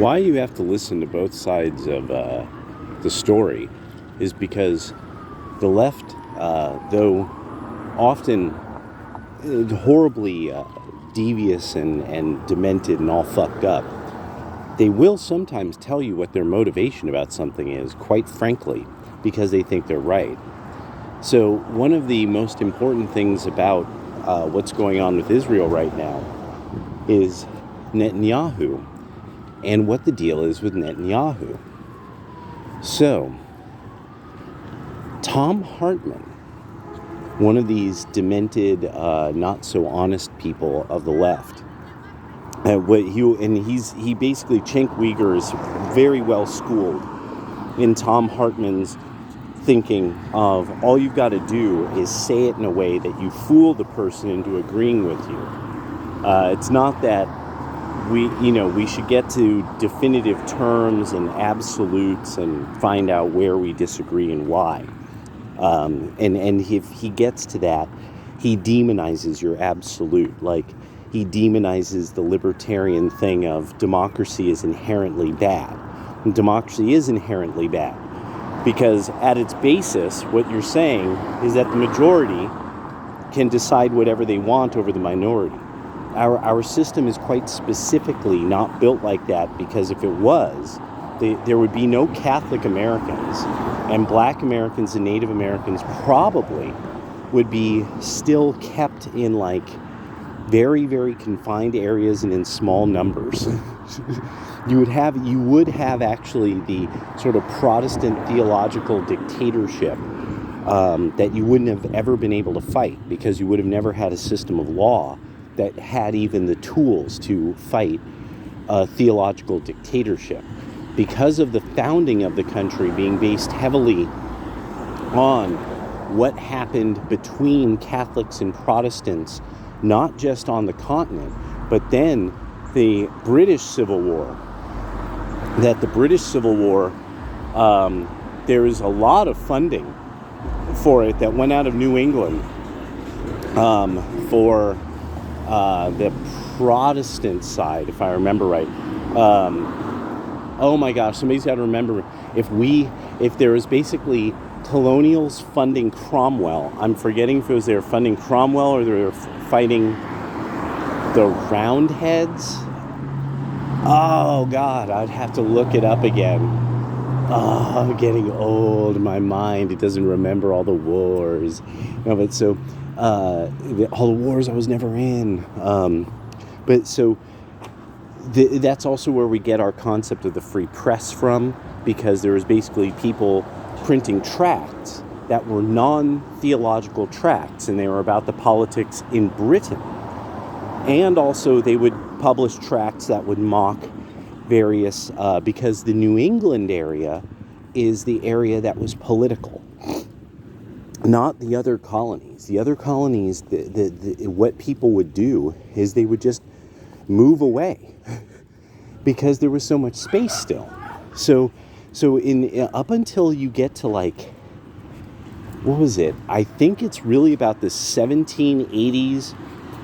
Why you have to listen to both sides of the story is because the left, though often horribly devious and demented and all fucked up, they will sometimes tell you what their motivation about something is, quite frankly, because they think they're right. So one of the most important things about what's going on with Israel right now is Netanyahu and what the deal is with Netanyahu. So, Tom Hartman, one of these demented, not so honest people of the left, he basically Cenk Uygur is very well schooled in Tom Hartman's thinking of all you've got to do is say it in a way that you fool the person into agreeing with you. It's not that we should get to definitive terms and absolutes and find out where we disagree and why. And if he gets to that, he demonizes your absolute. Like, he demonizes the libertarian thing of democracy is inherently bad. And democracy is inherently bad because at its basis, what you're saying is that the majority can decide whatever they want over the minority. Our system is quite specifically not built like that because if it was, there would be no Catholic Americans, and Black Americans and Native Americans probably would be still kept in like very, very confined areas and in small numbers. You would have actually the sort of Protestant theological dictatorship that you wouldn't have ever been able to fight because you would have never had a system of law that had even the tools to fight a theological dictatorship. Because of the founding of the country being based heavily on what happened between Catholics and Protestants, not just on the continent, but then the British Civil War. That the British Civil War, there is a lot of funding for it that went out of New England for the Protestant side, if I remember right. Oh my gosh, somebody's got to remember, if there was basically colonials funding Cromwell, I'm forgetting if it was they were funding Cromwell or they were fighting the Roundheads. Oh God, I'd have to look it up again. Oh, I'm getting old, my mind, it doesn't remember all the wars. No, but so, all the wars I was never in. But so, that's also where we get our concept of the free press from, because there was basically people printing tracts that were non-theological tracts, and they were about the politics in Britain. And also they would publish tracts that would mock various, because the New England area is the area that was political, not the other colonies. The other colonies, what people would do is they would just move away because there was so much space still. So in up until you get to like, what was it? I think it's really about the 1780s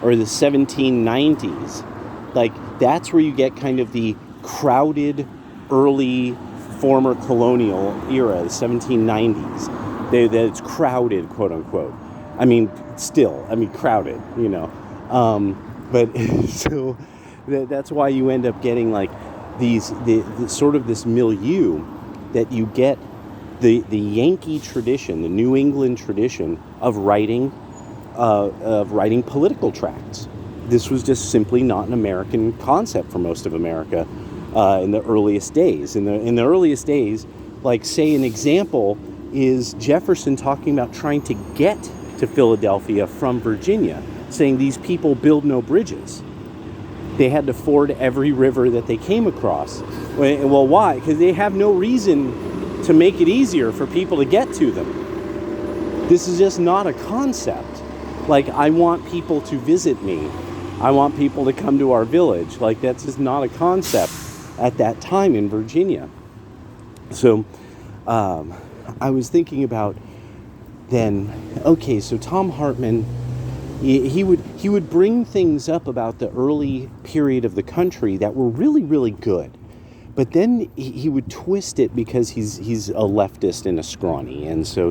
or the 1790s. Like, that's where you get kind of the crowded early former colonial era, the 1790s. That it's crowded, quote unquote. I mean, crowded, you know. But so that's why you end up getting like the sort of this milieu that you get the Yankee tradition, the New England tradition of writing political tracts. This was just simply not an American concept for most of America in the earliest days. In the earliest days, like say an example is Jefferson talking about trying to get to Philadelphia from Virginia, saying these people build no bridges. They had to ford every river that they came across. Well, why? Because they have no reason to make it easier for people to get to them. This is just not a concept. Like, I want people to visit me. I want people to come to our village. Like, that's just not a concept at that time in Virginia. So, I was thinking about then, okay, so Tom Hartman, he would bring things up about the early period of the country that were really, really good. But then he would twist it because he's a leftist and a scrawny, and so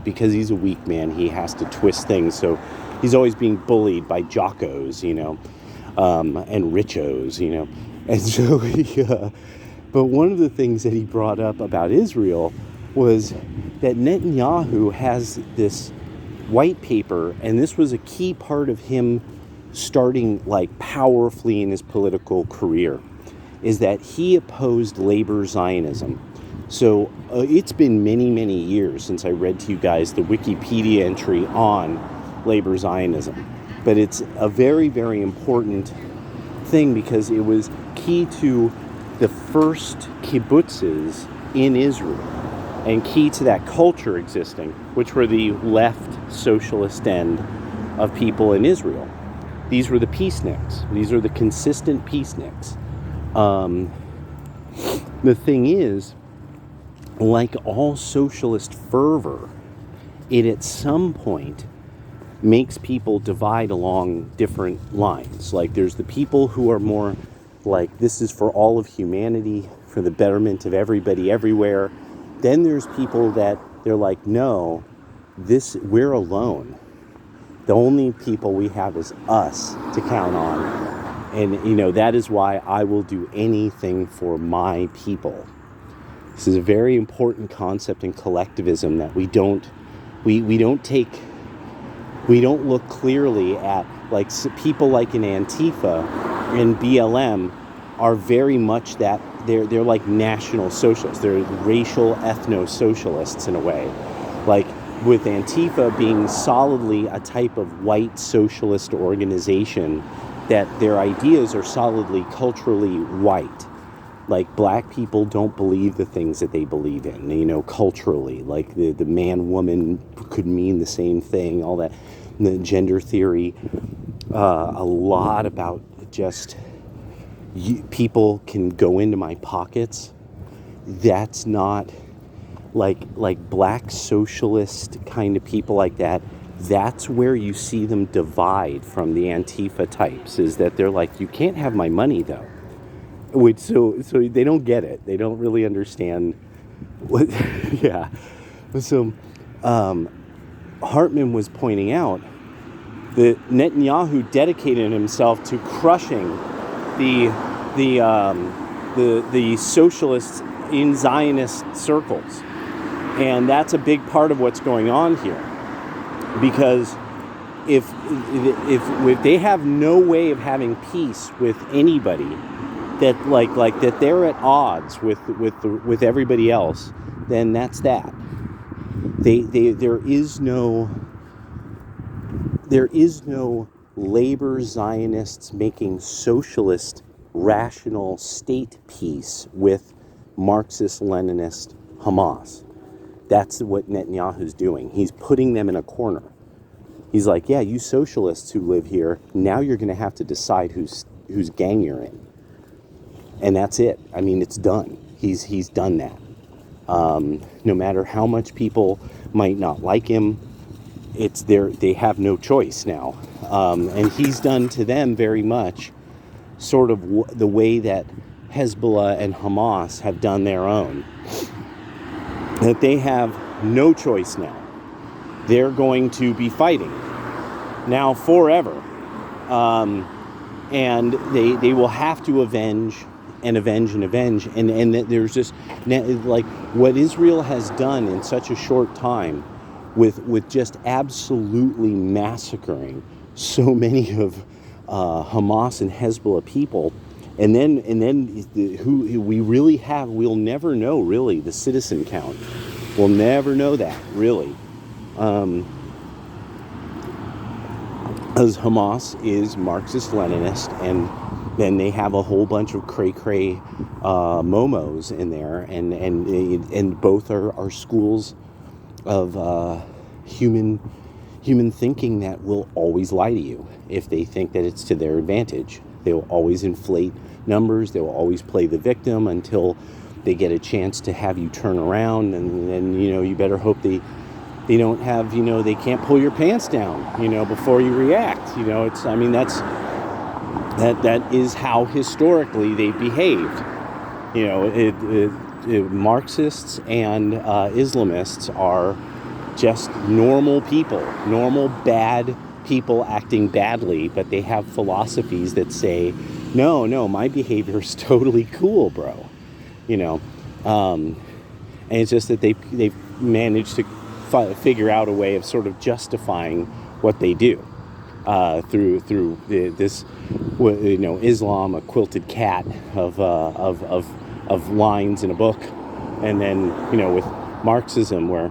because he's a weak man, he has to twist things. So he's always being bullied by jockos, and richos, and so but one of the things that he brought up about Israel was that Netanyahu has this white paper, and this was a key part of him starting like powerfully in his political career, is that he opposed labor Zionism. So it's been many, many years since I read to you guys the Wikipedia entry on labor Zionism. But it's a very, very important thing because it was key to the first kibbutzes in Israel and key to that culture existing, which were the left socialist end of people in Israel. These were the peaceniks. These are the consistent peaceniks. The thing is, like all socialist fervor, it at some point makes people divide along different lines. Like there's the people who are more like, this is for all of humanity, for the betterment of everybody everywhere. Then there's people that they're like, no, we're alone. The only people we have is us to count on. And, that is why I will do anything for my people. This is a very important concept in collectivism that we don't look clearly at. Like people like in Antifa and BLM are very much that they're like national socialists. They're racial ethno-socialists in a way. Like with Antifa being solidly a type of white socialist organization, that their ideas are solidly culturally white. Like black people don't believe the things that they believe in, culturally. Like the man-woman could mean the same thing, all that. The gender theory, a lot about just people can go into my pockets. That's not like black socialist kind of people like that. That's where you see them divide from the Antifa types, is that they're like, you can't have my money though. So they don't get it. They don't really understand what, yeah. So Hartman was pointing out that Netanyahu dedicated himself to crushing the socialists in Zionist circles. And that's a big part of what's going on here. Because if they have no way of having peace with anybody, that like that they're at odds with everybody else, then that's that. There is no labor Zionists making socialist rational state peace with Marxist-Leninist Hamas. That's what Netanyahu's doing. He's putting them in a corner. He's like, yeah, you socialists who live here, now you're going to have to decide whose gang you're in. And that's it. I mean, it's done. He's done that. No matter how much people might not like him, they have no choice now. And he's done to them very much sort of the way that Hezbollah and Hamas have done their own. That they have no choice now. They're going to be fighting now forever. And they will have to avenge. And there's just like what Israel has done in such a short time with just absolutely massacring so many of Hamas and Hezbollah people, and then who we really have, we'll never know really the citizen count. We'll never know that really, as Hamas is Marxist-Leninist, and then they have a whole bunch of cray-cray momos in there, and both are schools of human thinking that will always lie to you if they think that it's to their advantage. They will always inflate numbers. They will always play the victim until they get a chance to have you turn around, and then you better hope they don't have they can't pull your pants down before you react. That is how historically they behaved. Marxists and Islamists are just normal people, normal bad people acting badly, but they have philosophies that say, no, my behavior is totally cool, bro. And it's just that they've managed to figure out a way of sort of justifying what they do through this Islam, a quilted cat of lines in a book, and then with Marxism, where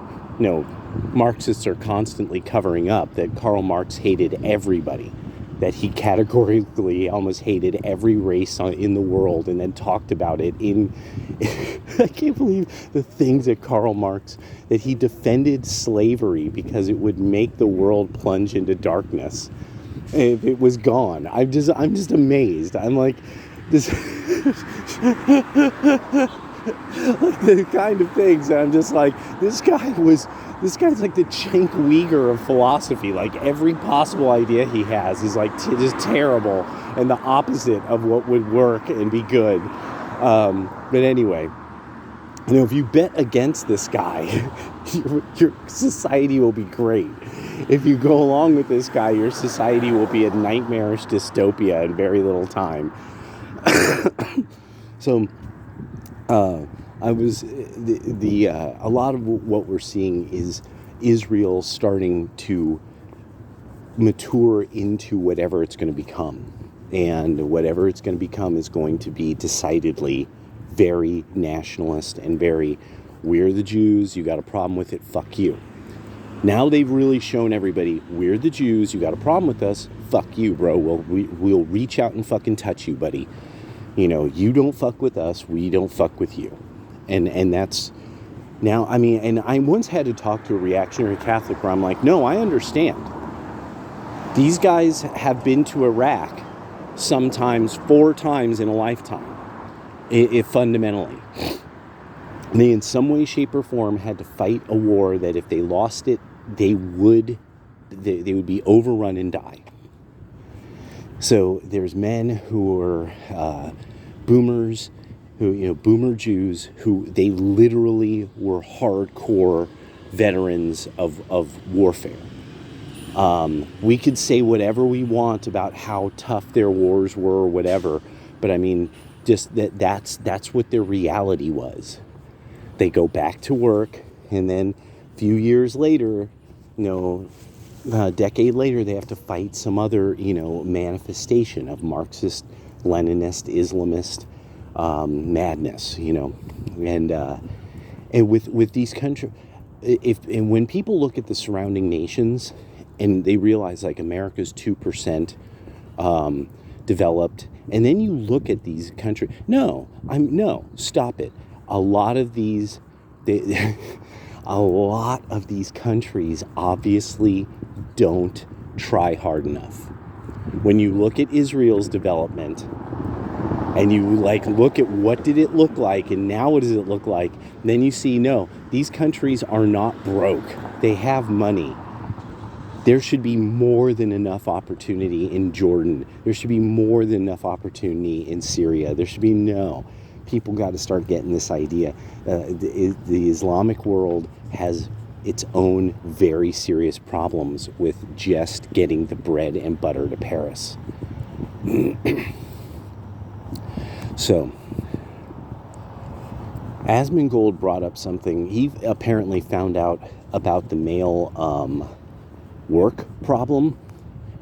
Marxists are constantly covering up that Karl Marx hated everybody, that he categorically almost hated every race in the world, and then talked about it in I can't believe the things that Karl Marx, that he defended slavery because it would make the world plunge into darkness if it was gone. I'm just amazed. I'm like, this like the kind of things that I'm just like, this guy's like the Cenk Uyghur of philosophy. Like every possible idea he has is like just terrible and the opposite of what would work and be good. But anyway, if you bet against this guy, your society will be great. If you go along with this guy, your society will be a nightmarish dystopia in very little time. So, a lot of what we're seeing is Israel starting to mature into whatever it's going to become. And whatever it's going to become is going to be decidedly very nationalist and very, we're the Jews, you got a problem with it, fuck you. Now they've really shown everybody, we're the Jews, you got a problem with us, fuck you, bro. We'll reach out and fucking touch you, buddy. You don't fuck with us, we don't fuck with you. And that's, now, and I once had to talk to a reactionary Catholic where I'm like, no, I understand. These guys have been to Iraq sometimes 4 times in a lifetime, if fundamentally. They, in some way, shape, or form, had to fight a war that if they lost it, they would be overrun and die. So there's men who were boomers, boomer Jews, who they literally were hardcore veterans of warfare. We could say whatever we want about how tough their wars were or whatever, but just that's what their reality was. They go back to work, and then a few years later, a decade later, they have to fight some other, manifestation of Marxist, Leninist, Islamist madness, and with these countries, and when people look at the surrounding nations, and they realize like America's 2% developed, and then you look at these countries. Stop it. A lot of these countries obviously don't try hard enough. When you look at Israel's development, and you look at what did it look like, and now what does it look like, then you see, no, these countries are not broke. They have money. There should be more than enough opportunity in Jordan. There should be more than enough opportunity in Syria. There should be people got to start getting this idea. The Islamic world has its own very serious problems with just getting the bread and butter to Paris. So, Asmongold brought up something. He apparently found out about the male work problem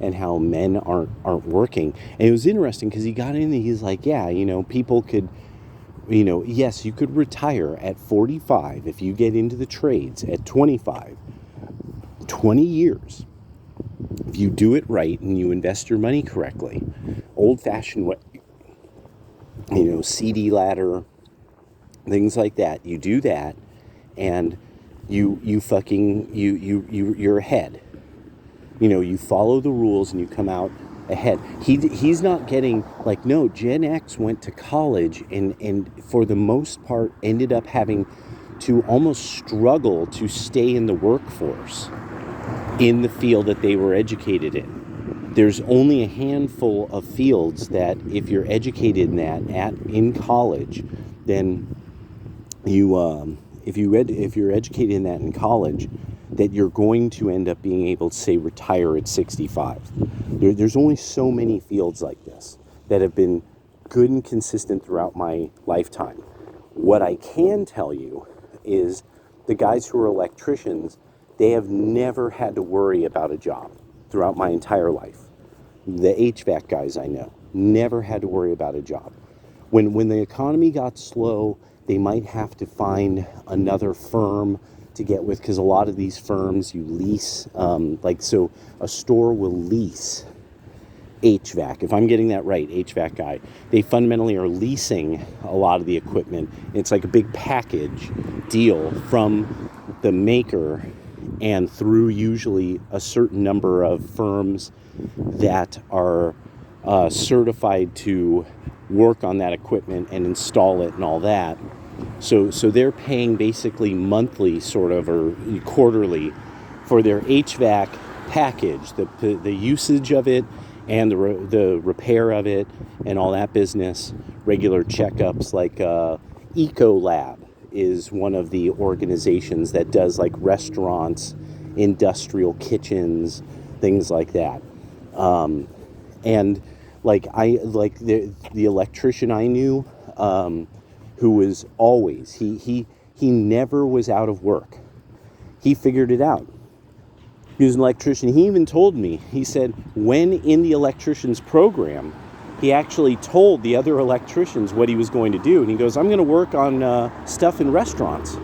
and how men aren't working. And it was interesting because he got in and he's like, yeah, people could, yes, you could retire at 45 if you get into the trades at 25. 20 years. If you do it right and you invest your money correctly, old-fashioned way, CD ladder, things like that. You do that, and you're ahead. You follow the rules and you come out ahead. He's not getting no, Gen X went to college and for the most part ended up having to almost struggle to stay in the workforce in the field that they were educated in. There's only a handful of fields that if you're educated in that in college, then if you're educated in that in college, that you're going to end up being able to, say, retire at 65. There's only so many fields like this that have been good and consistent throughout my lifetime. What I can tell you is the guys who are electricians, they have never had to worry about a job throughout my entire life. The HVAC guys I know never had to worry about a job. When the economy got slow, they might have to find another firm to get with, because a lot of these firms you lease, so a store will lease HVAC. If I'm getting that right, HVAC guy, they fundamentally are leasing a lot of the equipment. It's like a big package deal from the maker and through usually a certain number of firms that are certified to work on that equipment and install it and all that. So they're paying basically monthly sort of, or quarterly, for their HVAC package, the usage of it and the repair of it and all that business, regular checkups. Like Ecolab is one of the organizations that does like restaurants, industrial kitchens, things like that. And the electrician I knew, who was always, he never was out of work. He figured it out. He was an electrician. He even told me, he said, when in the electrician's program, he actually told the other electricians what he was going to do. And he goes, I'm going to work on stuff in restaurants.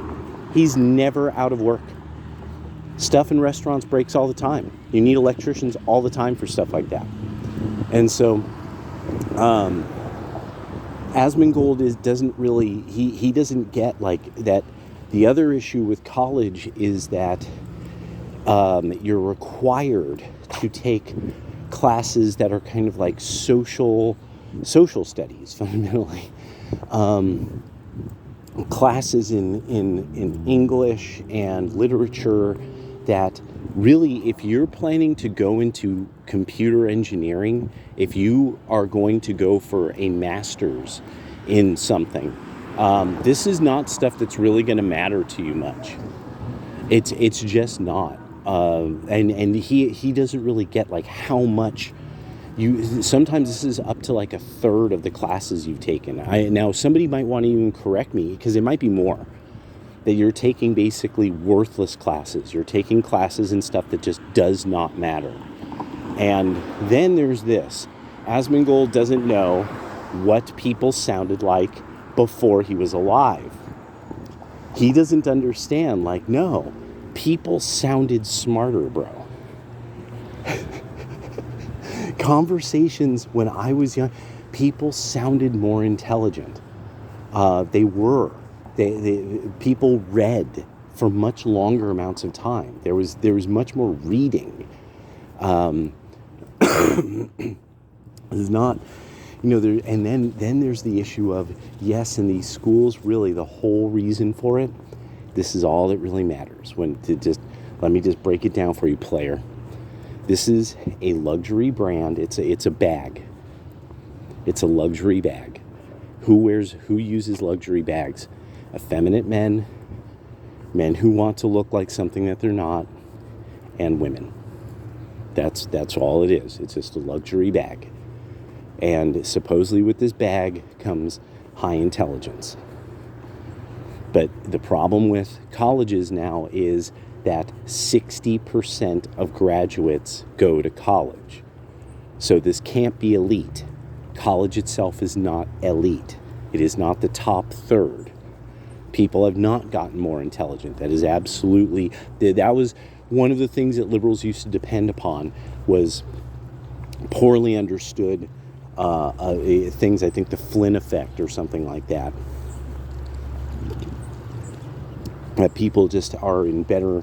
He's never out of work. Stuff in restaurants breaks all the time. You need electricians all the time for stuff like that. And so, Asmongold doesn't really, he doesn't get like that. The other issue with college is that you're required to take classes that are kind of like social studies, fundamentally. Classes in English and literature that really, if you're planning to go into computer engineering, if you are going to go for a master's in something, this is not stuff that's really going to matter to you much. It's just not. And he doesn't really get like how much sometimes this is up to like a third of the classes you've taken. Now somebody might want to even correct me, because it might be more, that you're taking basically worthless classes. You're taking classes and stuff that just does not matter. And then there's this. Asmongold doesn't know what people sounded like before he was alive. He doesn't understand, like, no, people sounded smarter, bro. Conversations when I was young, people sounded more intelligent. People read for much longer amounts of time. There was much more reading. It's not, and then there's the issue of, yes, in these schools, really the whole reason for it, this is all that really matters. Let me just break it down for you, player. This is a luxury brand. It's a bag. It's a luxury bag. Who uses luxury bags? Effeminate men who want to look like something that they're not, and women. That's all it is. It's just a luxury bag. And supposedly with this bag comes high intelligence. But the problem with colleges now is that 60% of graduates go to college. So this can't be elite. College itself is not elite. It is not the top third. People have not gotten more intelligent. That is absolutely, that was one of the things that liberals used to depend upon, was poorly understood things. I think the Flynn effect or something like that. That people just are in better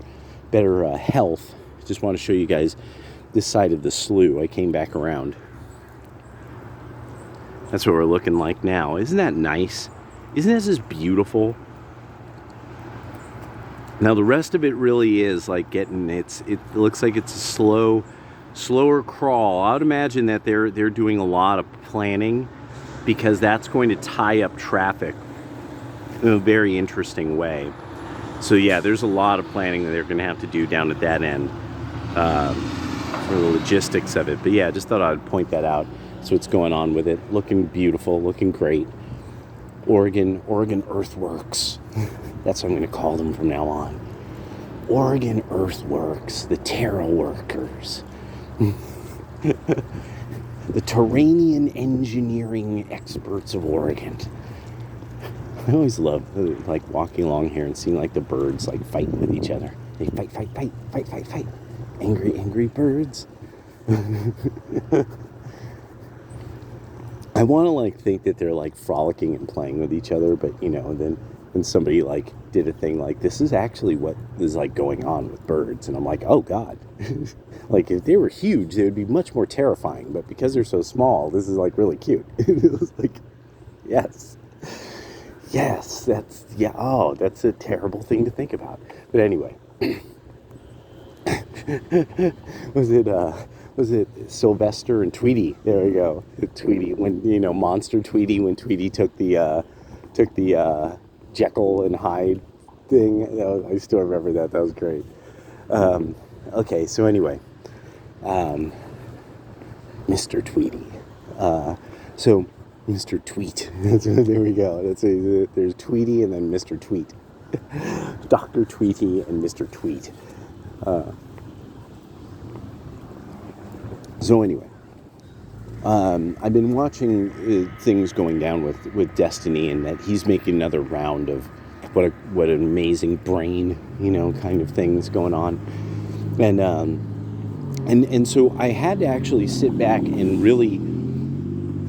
health. Just want to show you guys this side of the slough. I came back around. That's what we're looking like now. Isn't that nice? Isn't this just beautiful? Now the rest of it really is like it looks like it's a slower crawl. I would imagine that they're doing a lot of planning, because that's going to tie up traffic in a very interesting way. So yeah, there's a lot of planning that they're going to have to do down at that end for the logistics of it. But yeah, I just thought I'd point that out. So what's going on with it? Looking beautiful, looking great. Oregon Earthworks. That's what I'm going to call them from now on. Oregon Earthworks, the Terra workers. The Terranian engineering experts of Oregon. I always love like walking along here and seeing like the birds like fighting with each other. They fight. Angry birds. I want to like think that they're like frolicking and playing with each other, but you know, then when somebody like did a thing like this is actually what is like going on with birds, and I'm like, oh god. Like if they were huge they would be much more terrifying, but because they're so small this is like really cute. It was like yes, that's that's a terrible thing to think about, but anyway. Was it Sylvester and Tweety? There we go. Tweety, when Monster Tweety, when Tweety took the Jekyll and Hyde thing. I still remember that. That was great. Okay, so anyway, Mr. Tweety. So Mr. Tweet. There we go. There's Tweety and then Mr. Tweet. Dr. Tweety and Mr. Tweet. So anyway, I've been watching things going down with Destiny, and that he's making another round of what an amazing brain, kind of things going on, and so I had to actually sit back and really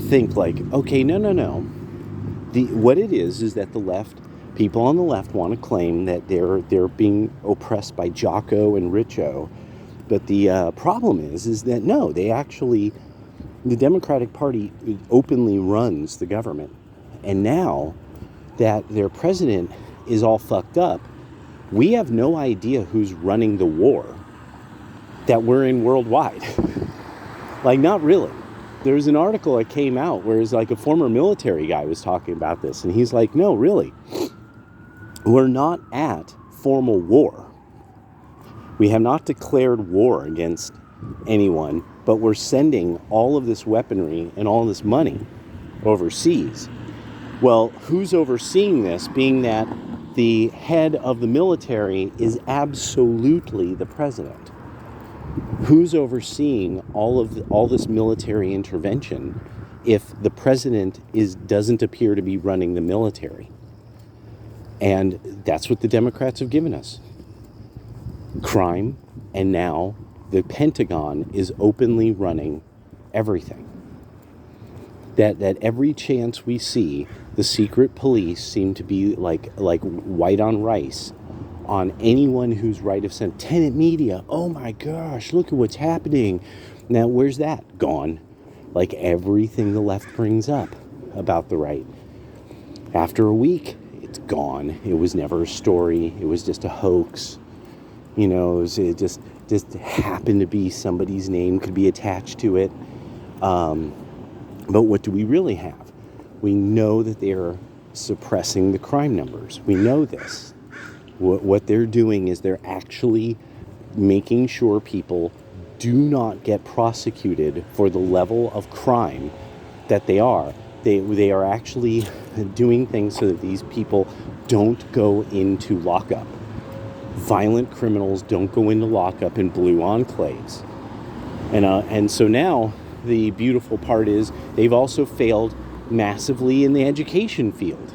think like, okay, no. What it is that the left, people on the left want to claim that they're being oppressed by Jocko and Richo. But the problem is that no, the Democratic Party openly runs the government. And now that their president is all fucked up, we have no idea who's running the war that we're in worldwide. Like, not really. There was an article that came out where it's like a former military guy was talking about this. And he's like, no, really, we're not at formal war. We have not declared war against anyone, but we're sending all of this weaponry and all this money overseas. Well, who's overseeing this, being that the head of the military is absolutely the president? Who's overseeing all this military intervention if the president doesn't appear to be running the military? And that's what the Democrats have given us. Crime, and now the Pentagon is openly running everything. That every chance we see, the secret police seem to be like white on rice on anyone who's right of center. Tenant media, oh my gosh, look at what's happening. Now where's that? Gone. Like everything the left brings up about the right. After a week, it's gone. It was never a story. It was just a hoax. It just happened to be somebody's name could be attached to it. But what do we really have? We know that they're suppressing the crime numbers. We know this. What they're doing is they're actually making sure people do not get prosecuted for the level of crime that they are. They are actually doing things so that these people don't go into lockup. Violent criminals don't go into lockup in blue enclaves. And so now the beautiful part is they've also failed massively in the education field.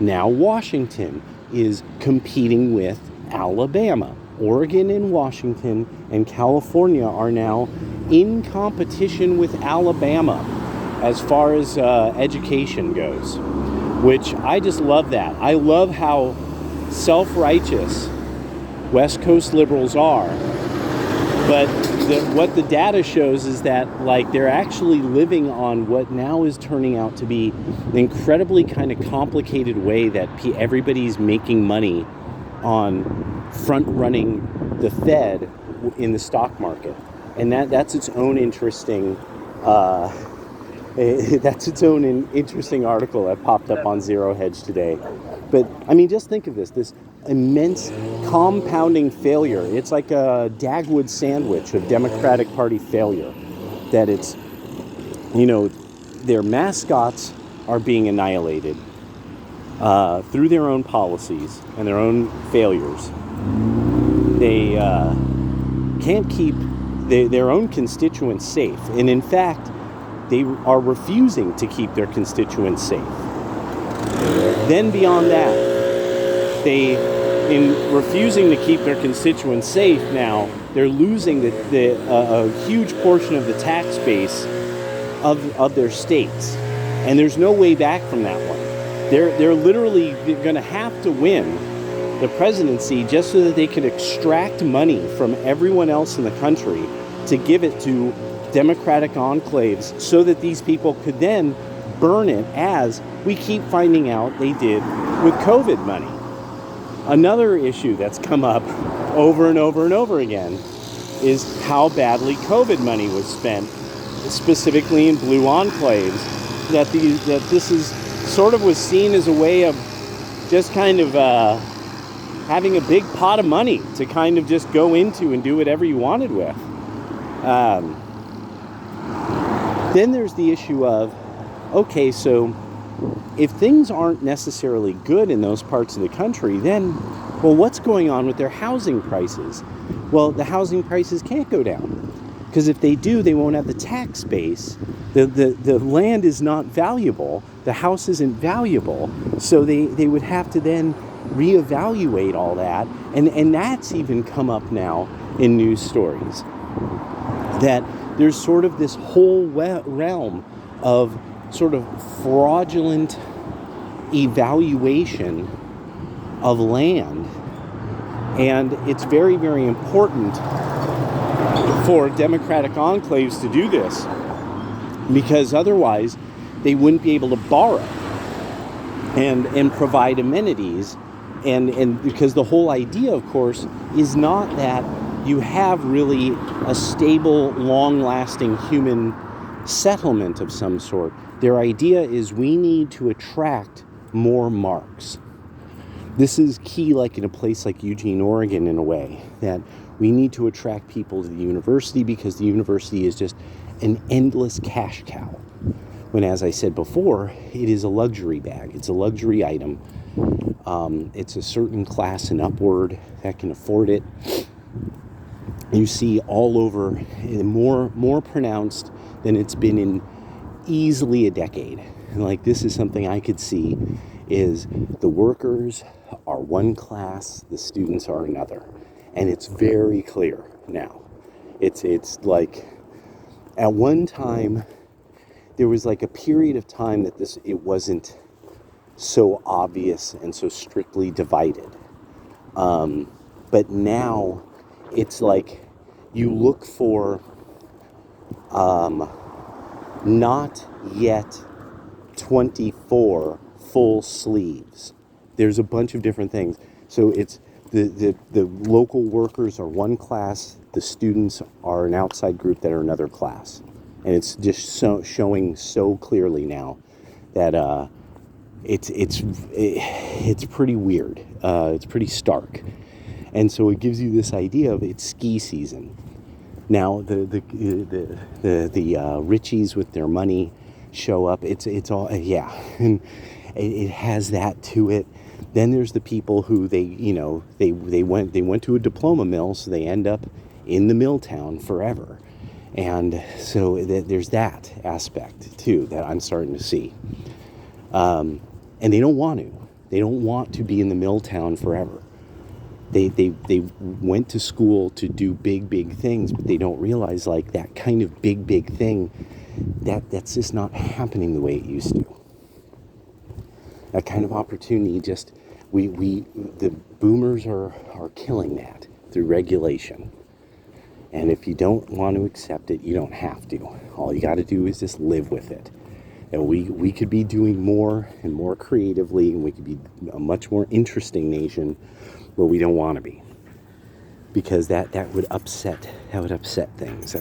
Now Washington is competing with Alabama. Oregon and Washington and California are now in competition with Alabama as far as education goes, which I just love that. I love how self-righteous West Coast liberals are, but what the data shows is that they're actually living on what now is turning out to be an incredibly kind of complicated way that everybody's making money on front-running the Fed in the stock market, and that's its own interesting That's its own interesting article that popped up on Zero Hedge today. But, I mean, just think of this immense compounding failure. It's like a Dagwood sandwich of Democratic Party failure. That it's, their mascots are being annihilated through their own policies and their own failures. They can't keep their own constituents safe. And in fact, they are refusing to keep their constituents safe. Then beyond that, in refusing to keep their constituents safe now, they're losing a huge portion of the tax base of their states. And there's no way back from that one. They're literally going to have to win the presidency just so that they can extract money from everyone else in the country to give it to Democratic enclaves so that these people could then burn it, as we keep finding out they did with COVID money. Another issue that's come up over and over and over again is how badly COVID money was spent, specifically in blue enclaves, that this is sort of was seen as a way of just kind of having a big pot of money to kind of just go into and do whatever you wanted with. Then there's the issue of, okay, so if things aren't necessarily good in those parts of the country, then, well, what's going on with their housing prices? Well, the housing prices can't go down, because if they do, they won't have the tax base. The land is not valuable. The house isn't valuable. So they would have to then reevaluate all that. And that's even come up now in news stories, that there's sort of this whole realm of sort of fraudulent evaluation of land. And it's very, very important for Democratic enclaves to do this, because otherwise they wouldn't be able to borrow and provide amenities. And because the whole idea, of course, is not that you have really a stable, long-lasting human settlement of some sort. Their idea is we need to attract more marks. This is key, like in a place like Eugene, Oregon, in a way, that we need to attract people to the university because the university is just an endless cash cow. When, as I said before, it is a luxury bag. It's a luxury item. It's a certain class and upward that can afford it. You see all over, more pronounced than it's been in easily a decade. And like, this is something I could see, is the workers are one class, the students are another. And it's very clear now. It's like, at one time, there was like a period of time that it wasn't so obvious and so strictly divided. But now it's like you look for not yet 24 full sleeves. There's a bunch of different things. So it's the local workers are one class, the students are an outside group that are another class. And it's just showing so clearly now that it's pretty weird. It's pretty stark. And so it gives you this idea of it's ski season. Now the Richies with their money show up. It's all, yeah, and it has that to it. Then there's the people who they went to a diploma mill, so they end up in the mill town forever. And so there's that aspect too that I'm starting to see. And they don't want to. They don't want to be in the mill town forever. They went to school to do big things, but they don't realize, like, that kind of big thing, that's just not happening the way it used to. That kind of opportunity, just the boomers are killing that through regulation. And if you don't want to accept it, you don't have to. All you got to do is just live with it. And we could be doing more and more creatively, and we could be a much more interesting nation, but we don't want to be, because that would upset things.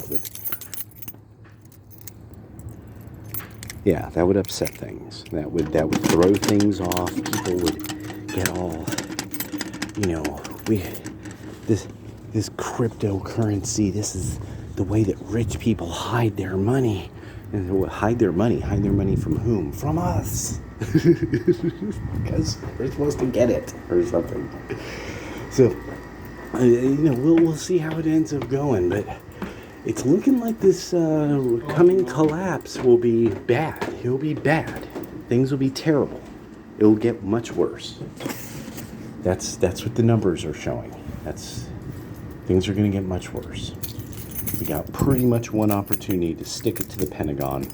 Yeah, that would upset things. That would throw things off. People would get all, this cryptocurrency. This is the way that rich people hide their money. And hide their money from whom? From us. Because we're supposed to get it or something. So, we'll see how it ends up going, but it's looking like this coming collapse will be bad. It'll be bad. Things will be terrible. It'll get much worse. That's what the numbers are showing. Things are going to get much worse. We got pretty much one opportunity to stick it to the Pentagon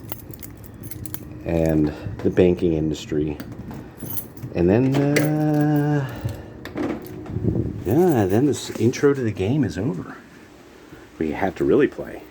and the banking industry, and then then this intro to the game is over. We have to really play.